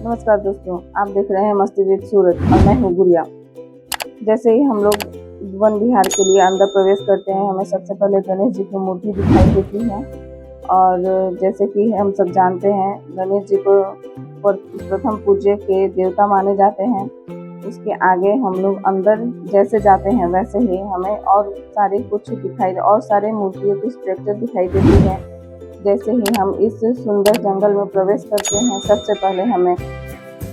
नमस्कार दोस्तों, आप देख रहे हैं मस्ती विद सूरज और मैं हूँ गुड़िया। जैसे ही हम लोग वन विहार के लिए अंदर प्रवेश करते हैं, हमें सबसे पहले गणेश जी की मूर्ति दिखाई देती है। और जैसे कि हम सब जानते हैं, गणेश जी को प्रथम पूज्य के देवता माने जाते हैं। उसके आगे हम लोग अंदर जैसे जाते हैं वैसे ही हमें और सारे कुछ और सारे मूर्तियों की स्ट्रक्चर दिखाई देती है। जैसे ही हम इस सुंदर जंगल में प्रवेश करते हैं, सबसे पहले हमें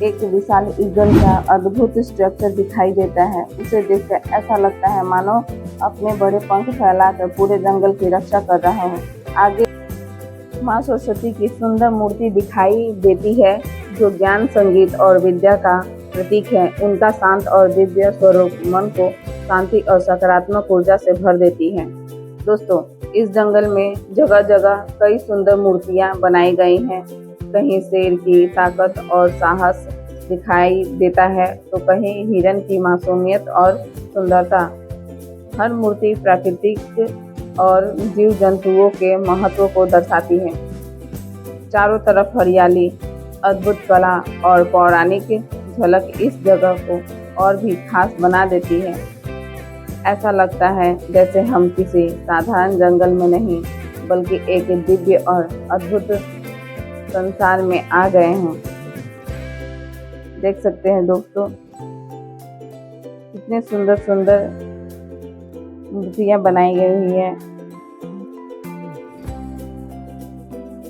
एक विशाल ईगल का अद्भुत स्ट्रक्चर दिखाई देता है। उसे देखकर ऐसा लगता है मानो अपने बड़े पंख फैलाकर पूरे जंगल की रक्षा कर रहा है। आगे माँ सरस्वती की सुंदर मूर्ति दिखाई देती है, जो ज्ञान, संगीत और विद्या का प्रतीक है। उनका शांत और दिव्य स्वरूप मन को शांति और सकारात्मक ऊर्जा से भर देती है। दोस्तों, इस जंगल में जगह जगह कई सुंदर मूर्तियां बनाई गई हैं। कहीं शेर की ताकत और साहस दिखाई देता है, तो कहीं हिरण की मासूमियत और सुंदरता। हर मूर्ति प्राकृतिक और जीव जंतुओं के महत्व को दर्शाती है। चारों तरफ हरियाली, अद्भुत कला और पौराणिक झलक इस जगह को और भी खास बना देती है। ऐसा लगता है जैसे हम किसी साधारण जंगल में नहीं, बल्कि एक दिव्य और अद्भुत संसार में आ गए हैं। देख सकते हैं दोस्तों, कितने सुंदर सुंदर मूर्तियां बनाई गई हुई है।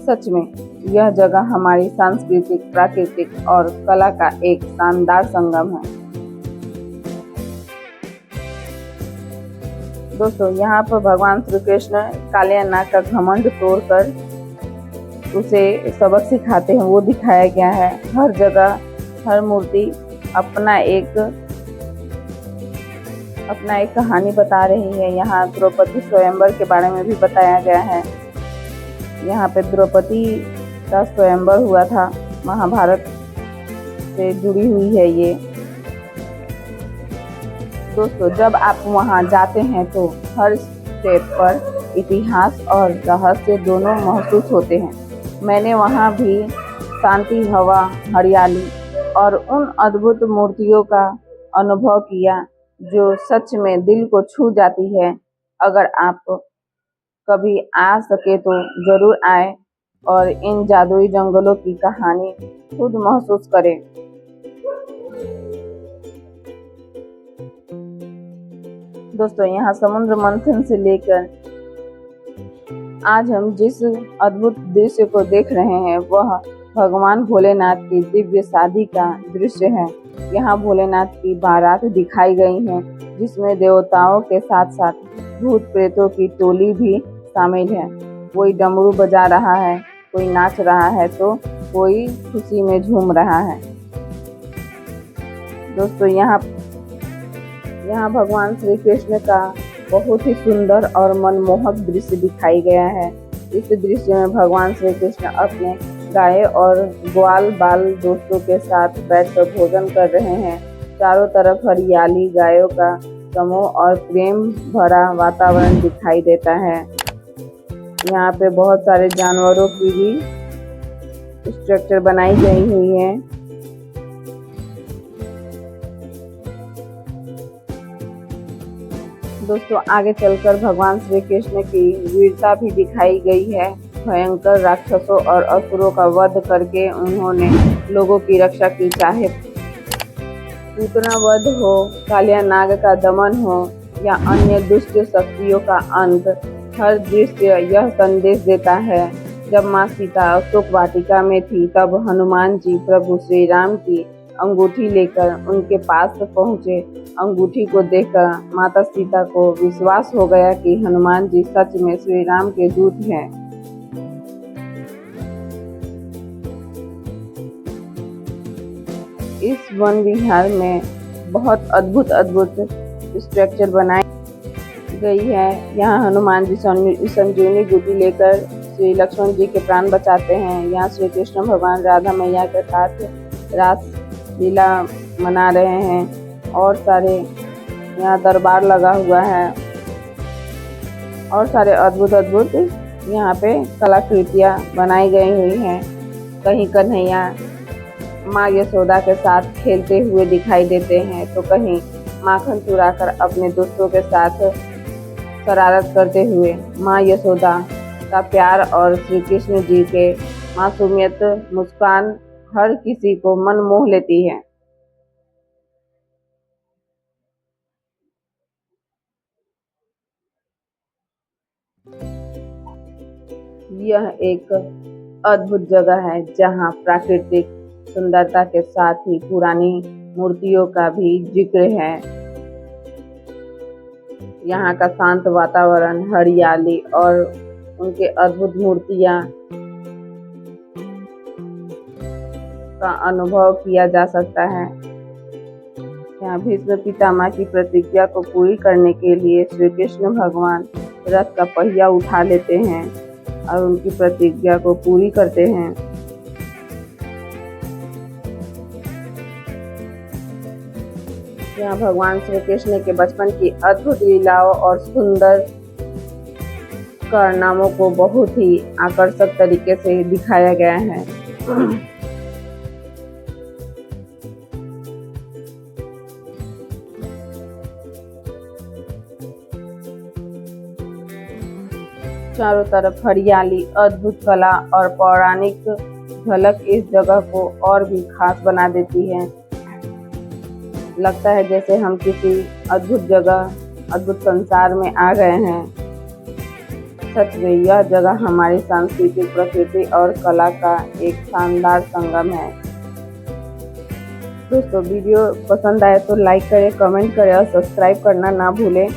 सच में यह जगह हमारी सांस्कृतिक, प्राकृतिक और कला का एक शानदार संगम है। दोस्तों, यहाँ पर भगवान श्री कृष्ण कालिया नाग का घमंड तोड़कर उसे सबक सिखाते हैं, वो दिखाया गया है। हर जगह हर मूर्ति अपना एक कहानी बता रही है। यहाँ द्रौपदी स्वयंवर के बारे में भी बताया गया है। यहाँ पे द्रौपदी का स्वयंवर हुआ था, महाभारत से जुड़ी हुई है ये। दोस्तों, जब आप वहाँ जाते हैं तो हर स्टेप पर इतिहास और रहस्य दोनों महसूस होते हैं। मैंने वहाँ भी शांति, हवा, हरियाली और उन अद्भुत मूर्तियों का अनुभव किया, जो सच में दिल को छू जाती है। अगर आप कभी आ सके तो जरूर आए और इन जादुई जंगलों की कहानी खुद महसूस करें। दोस्तों, यहाँ समुद्र मंथन से लेकर आज हम जिस अद्भुत दृश्य को देख रहे हैं, वह भगवान भोलेनाथ की दिव्य शादी का दृश्य है। यहाँ भोलेनाथ की बारात दिखाई गई है, जिसमें देवताओं के साथ साथ भूत प्रेतों की टोली भी शामिल है। कोई डमरू बजा रहा है, कोई नाच रहा है, तो कोई खुशी में झूम रहा है। दोस्तों, यहाँ भगवान श्री कृष्ण का बहुत ही सुंदर और मनमोहक दृश्य दिखाई गया है। इस दृश्य में भगवान श्री कृष्ण अपने गाय और ग्वाल बाल दोस्तों के साथ बैठकर भोजन कर रहे हैं। चारों तरफ हरियाली, गायों का समूह और प्रेम भरा वातावरण दिखाई देता है। यहाँ पे बहुत सारे जानवरों की भी स्ट्रक्चर बनाई गई हुई है। दोस्तों, आगे चलकर भगवान श्री कृष्ण की वीरता भी दिखाई गई है। भयंकर राक्षसों और असुरों का वध करके उन्होंने लोगों की रक्षा की, चाहे पूतना वध हो, कालिया नाग का दमन हो या अन्य दुष्ट शक्तियों का अंत। हर दृश्य यह संदेश देता है। जब माँ सीता अशोक वाटिका में थी, तब हनुमान जी प्रभु श्री राम की अंगूठी लेकर उनके पास पहुँचे। अंगूठी को देखकर माता सीता को विश्वास हो गया कि हनुमान जी सच में श्री राम के दूत हैं। इस वन विहार में बहुत अद्भुत स्ट्रक्चर बनाई गई है। यहाँ हनुमान जी संजीवनी बूटी लेकर श्री लक्ष्मण जी के प्राण बचाते हैं। यहाँ श्री कृष्ण भगवान राधा मैया के साथ रास लीला मना रहे हैं और सारे यहाँ दरबार लगा हुआ है और सारे अद्भुत यहाँ पे कलाकृतियाँ बनाई गई हुई हैं। कहीं कन्हैया, माँ यशोदा के साथ खेलते हुए दिखाई देते हैं, तो कहीं माखन चुराकर अपने दोस्तों के साथ शरारत करते हुए। माँ यशोदा का प्यार और श्री कृष्ण जी के मासूमियत मुस्कान हर किसी को मन मोह लेती है। यह एक अद्भुत जगह है जहाँ प्राकृतिक सुंदरता के साथ ही पुरानी मूर्तियों का भी जिक्र है। यहाँ का शांत वातावरण, हरियाली और उनके अद्भुत मूर्तियाँ का अनुभव किया जा सकता है। यहाँ भीष्म पितामह की प्रतिज्ञा को पूरी करने के लिए श्री कृष्ण भगवान रथ का पहिया उठा लेते हैं और उनकी प्रतिज्ञा को पूरी करते हैं। यहाँ भगवान श्री कृष्ण के बचपन की अद्भुत लीलाओं और सुंदर कारनामों को बहुत ही आकर्षक तरीके से दिखाया गया है। चारों तरफ हरियाली, अद्भुत कला और पौराणिक झलक इस जगह को और भी खास बना देती है। लगता है जैसे हम किसी अद्भुत जगह, अद्भुत संसार में आ गए हैं। सच में यह जगह हमारी सांस्कृतिक, प्रकृति और कला का एक शानदार संगम है। दोस्तों, वीडियो पसंद आए तो लाइक करें, कमेंट करें और सब्सक्राइब करना ना भूलें,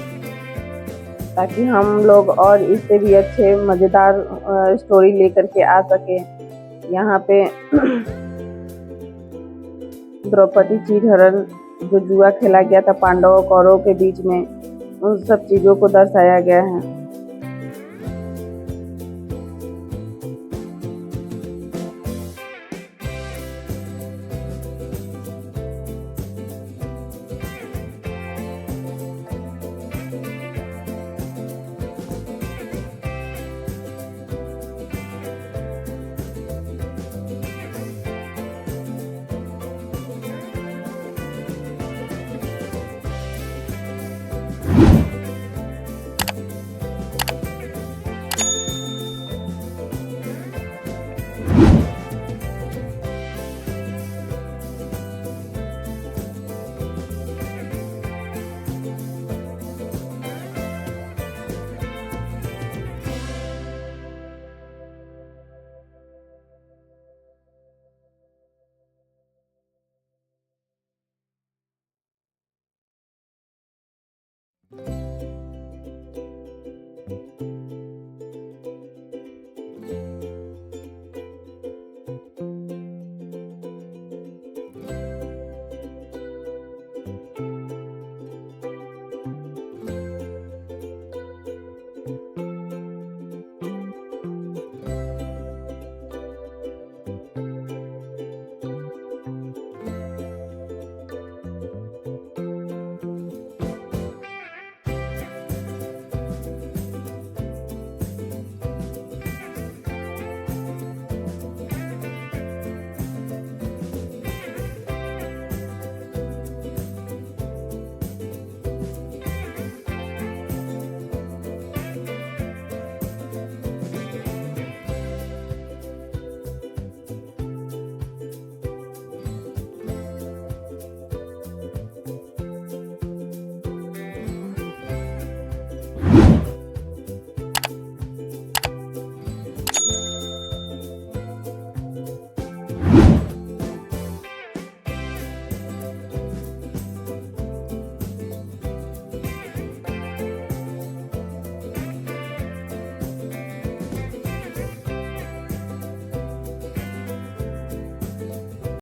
ताकि हम लोग और इससे भी अच्छे मज़ेदार स्टोरी लेकर के आ सके। यहाँ पे द्रौपदी चीरहरण, जो जुआ खेला गया था पांडवों कौरवों के बीच में, उन सब चीज़ों को दर्शाया गया है।